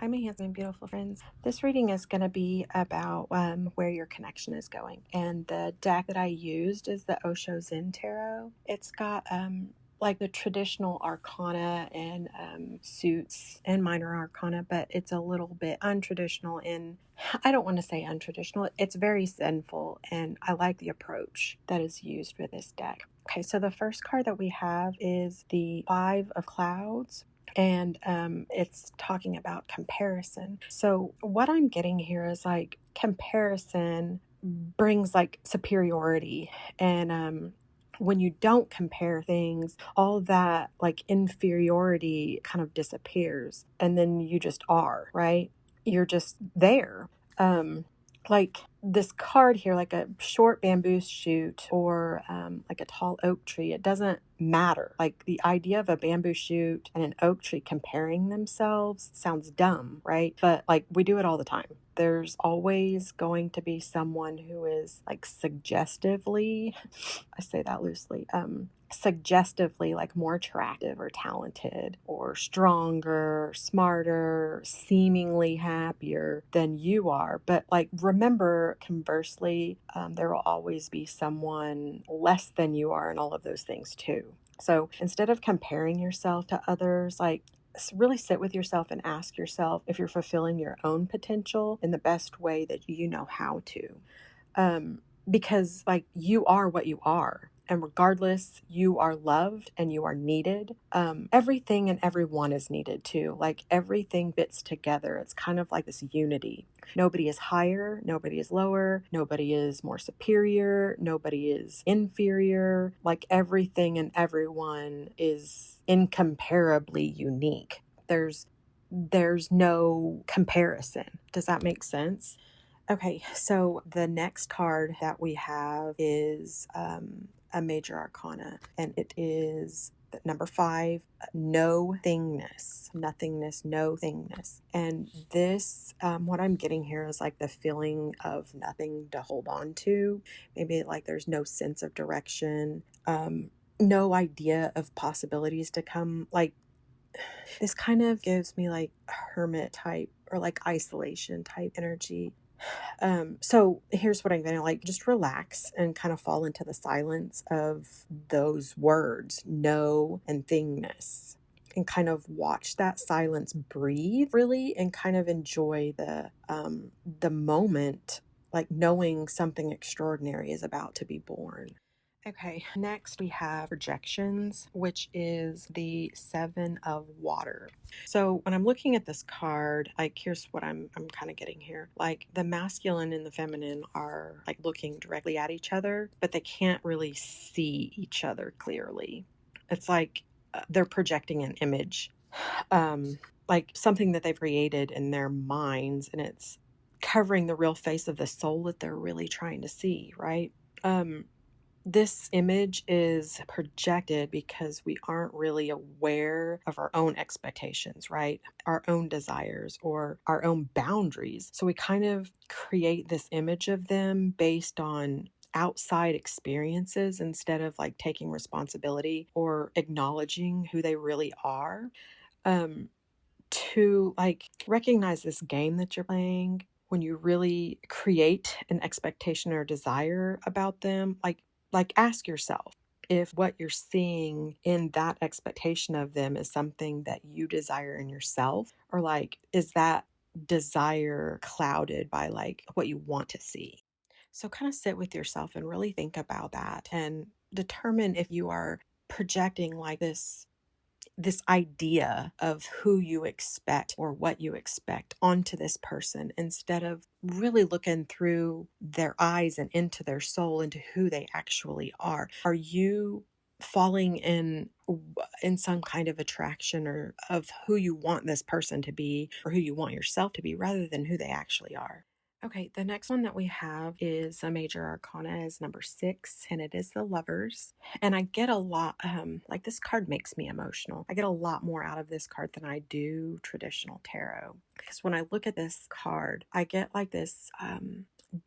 Hi, my handsome and beautiful friends. This reading is going to be about where your connection is going. And the deck that I used is the Osho Zen Tarot. It's got like the traditional arcana and suits and minor arcana, but it's a little bit untraditional. And I don't want to say untraditional, it's very sinful. And I like the approach that is used with this deck. Okay, so the first card that we have is the Five of Clouds, and it's talking about comparison. So what I'm getting here is like comparison brings like superiority, and when you don't compare things, all that like inferiority kind of disappears, and then you just are, right? You're just there. Like this card here, like a short bamboo shoot or like a tall oak tree, it doesn't matter. Like the idea of a bamboo shoot and an oak tree comparing themselves sounds dumb, right? But like we do it all the time. There's always going to be someone who is like suggestively, I say that loosely, suggestively like more attractive or talented or stronger, smarter, seemingly happier than you are. But like remember, conversely, there will always be someone less than you are, and all of those things too. So instead of comparing yourself to others, like really sit with yourself and ask yourself if you're fulfilling your own potential in the best way that you know how to. Because like you are what you are, and regardless, you are loved and you are needed. Everything and everyone is needed too. Like everything fits together. It's kind of like this unity. Nobody is higher, nobody is lower, nobody is more superior, nobody is inferior. Like everything and everyone is incomparably unique. There's no comparison. Does that make sense? Okay, so the next card that we have is a major arcana, and it is number 5, no thingness, nothingness, no thingness. And this, what I'm getting here is like the feeling of nothing to hold on to. Maybe like there's no sense of direction, no idea of possibilities to come. Like this kind of gives me like hermit type or like isolation type energy. So here's what I'm going to like just relax and kind of fall into the silence of those words, no and thingness, and kind of watch that silence breathe really and kind of enjoy the moment, like knowing something extraordinary is about to be born. Okay, next we have projections, which is the Seven of Water. So when I'm looking at this card, like here's what I'm kind of getting here. Like the masculine and the feminine are like looking directly at each other, but they can't really see each other clearly. It's like they're projecting an image, like something that they've created in their minds, and it's covering the real face of the soul that they're really trying to see, right? This image is projected because we aren't really aware of our own expectations, right? Our own desires or our own boundaries. So we kind of create this image of them based on outside experiences instead of like taking responsibility or acknowledging who they really are. To like recognize this game that you're playing, when you really create an expectation or desire about them, like ask yourself if what you're seeing in that expectation of them is something that you desire in yourself, or like is that desire clouded by like what you want to see. So kind of sit with yourself and really think about that and determine if you are projecting like this idea of who you expect or what you expect onto this person instead of really looking through their eyes and into their soul, into who they actually are. Are you falling in some kind of attraction or of who you want this person to be or who you want yourself to be rather than who they actually are? Okay, the next one that we have is a major arcana, is number 6, and it is the Lovers. And I get a lot, like this card makes me emotional. I get a lot more out of this card than I do traditional tarot. Because when I look at this card, I get like this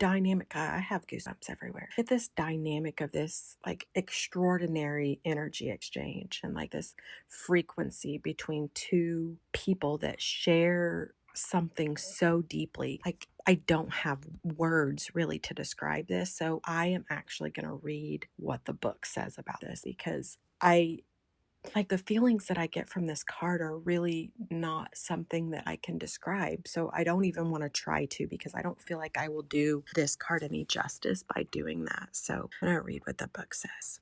dynamic. I have goosebumps everywhere. I get this dynamic of this like extraordinary energy exchange and like this frequency between two people that share something so deeply. Like, I don't have words really to describe this. So I am actually going to read what the book says about this, because I like the feelings that I get from this card are really not something that I can describe. So I don't even want to try to, because I don't feel like I will do this card any justice by doing that. So I'm going to read what the book says.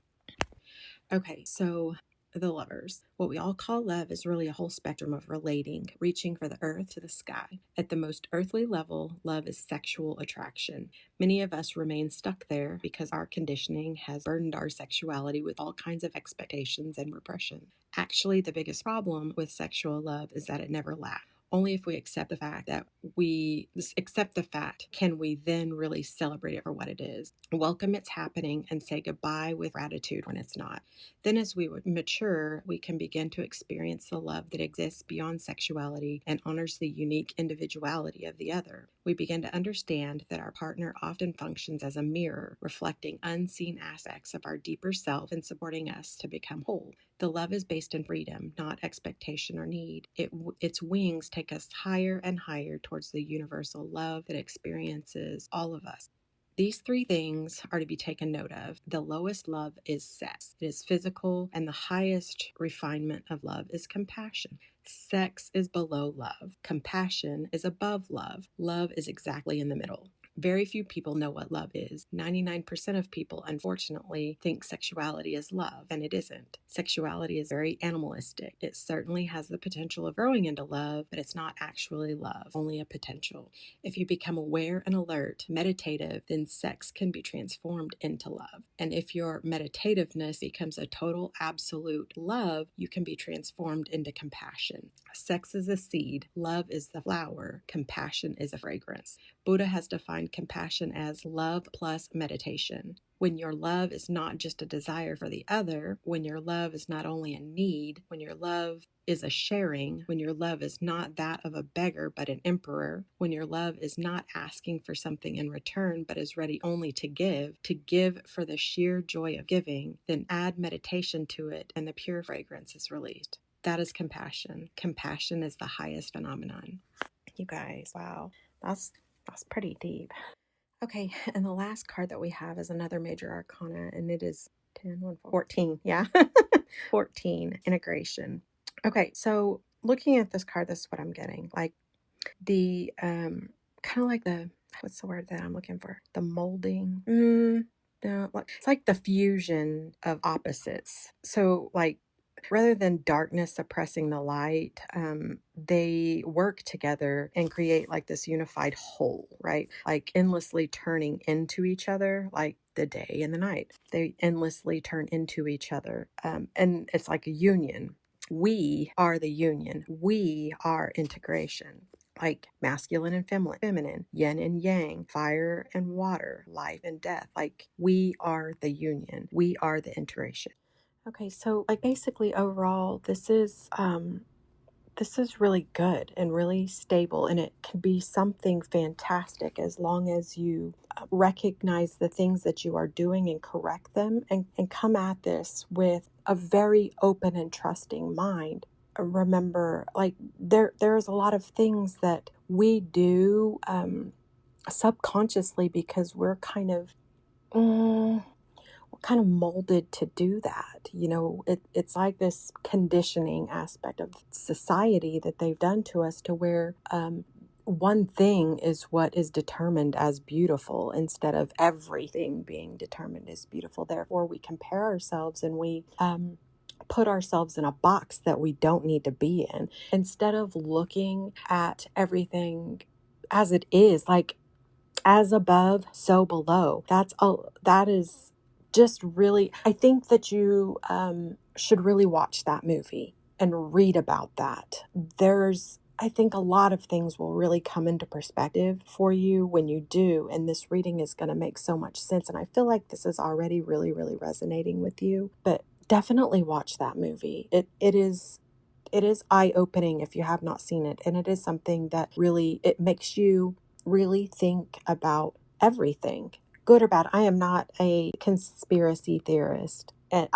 Okay, so the lovers. What we all call love is really a whole spectrum of relating, reaching for the earth to the sky. At the most earthly level, love is sexual attraction. Many of us remain stuck there because our conditioning has burdened our sexuality with all kinds of expectations and repression. Actually, the biggest problem with sexual love is that it never lasts. Only if we accept the fact can we then really celebrate it for what it is. Welcome its happening and say goodbye with gratitude when it's not. Then as we mature, we can begin to experience the love that exists beyond sexuality and honors the unique individuality of the other. We begin to understand that our partner often functions as a mirror, reflecting unseen aspects of our deeper self and supporting us to become whole. The love is based in freedom, not expectation or need. Its wings take us higher and higher towards the universal love that experiences all of us. These three things are to be taken note of. The lowest love is sex. It is physical, and the highest refinement of love is compassion. Sex is below love. Compassion is above love. Love is exactly in the middle. Very few people know what love is. 99% of people, unfortunately, think sexuality is love, and it isn't. Sexuality is very animalistic. It certainly has the potential of growing into love, but it's not actually love, only a potential. If you become aware and alert, meditative, then sex can be transformed into love. And if your meditativeness becomes a total, absolute love, you can be transformed into compassion. Sex is a seed, love is the flower, compassion is a fragrance. Buddha has defined compassion as love plus meditation. When your love is not just a desire for the other, when your love is not only a need, when your love is a sharing, when your love is not that of a beggar but an emperor, when your love is not asking for something in return but is ready only to give for the sheer joy of giving, then add meditation to it and the pure fragrance is released. That is compassion. Compassion is the highest phenomenon. You guys, wow. That's pretty deep. Okay, and the last card that we have is another major arcana, and it is 14. Yeah, 14, integration. Okay, so looking at this card, this is what I'm getting. Like the, kind of like the, what's the word that I'm looking for? The molding. No, it's like the fusion of opposites. So like, rather than darkness suppressing the light, they work together and create like this unified whole, right? Like endlessly turning into each other, like the day and the night. They endlessly turn into each other. And it's like a union. We are the union. We are integration. Like masculine and feminine, yin and yang, fire and water, life and death. Like we are the union. We are the integration. Okay, so like basically overall, this is really good and really stable, and it can be something fantastic as long as you recognize the things that you are doing and correct them, and come at this with a very open and trusting mind. Remember, like there's a lot of things that we do subconsciously because we're kind of molded to do that. You know, it's like this conditioning aspect of society that they've done to us, to where one thing is what is determined as beautiful instead of everything being determined as beautiful. Therefore, we compare ourselves and we put ourselves in a box that we don't need to be in, instead of looking at everything as it is, like as above, so below. That is just really, I think that you should really watch that movie and read about that. I think a lot of things will really come into perspective for you when you do, and this reading is going to make so much sense. And I feel like this is already really, really resonating with you, but definitely watch that movie. It is eye-opening if you have not seen it, and it is something that really, it makes you really think about everything, good or bad. I am not a conspiracy theorist, And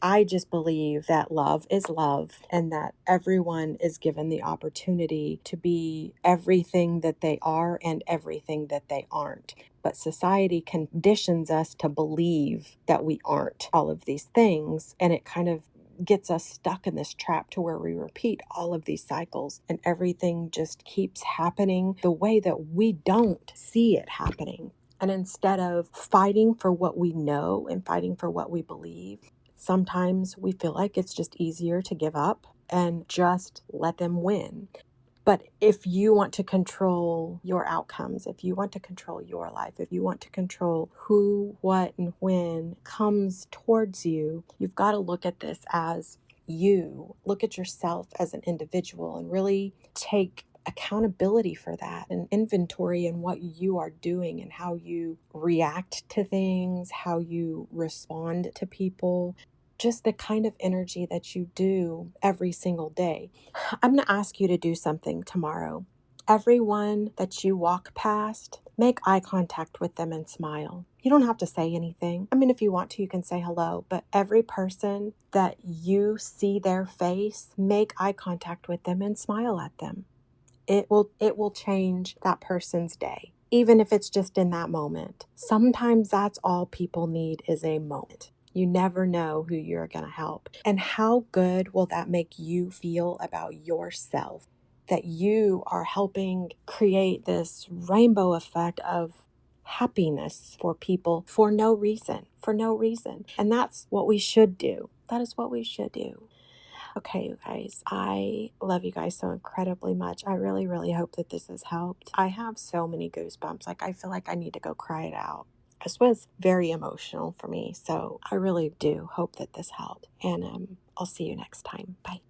I just believe that love is love and that everyone is given the opportunity to be everything that they are and everything that they aren't. But society conditions us to believe that we aren't all of these things. And it kind of gets us stuck in this trap to where we repeat all of these cycles and everything just keeps happening the way that we don't see it happening. And instead of fighting for what we know and fighting for what we believe, sometimes we feel like it's just easier to give up and just let them win. But if you want to control your outcomes, if you want to control your life, if you want to control who, what, and when comes towards you, you've got to look at this as you. Look at yourself as an individual and really take accountability for that and inventory in what you are doing and how you react to things, how you respond to people, just the kind of energy that you do every single day. I'm going to ask you to do something tomorrow. Everyone that you walk past, make eye contact with them and smile. You don't have to say anything. I mean, if you want to, you can say hello, but every person that you see their face, make eye contact with them and smile at them. It will change that person's day, even if it's just in that moment. Sometimes that's all people need is a moment. You never know who you're going to help. And how good will that make you feel about yourself? That you are helping create this rainbow effect of happiness for people for no reason, And that's what we should do. That is what we should do. Okay, you guys, I love you guys so incredibly much. I really, really hope that this has helped. I have so many goosebumps. Like, I feel like I need to go cry it out. This was very emotional for me. So I really do hope that this helped. And I'll see you next time. Bye.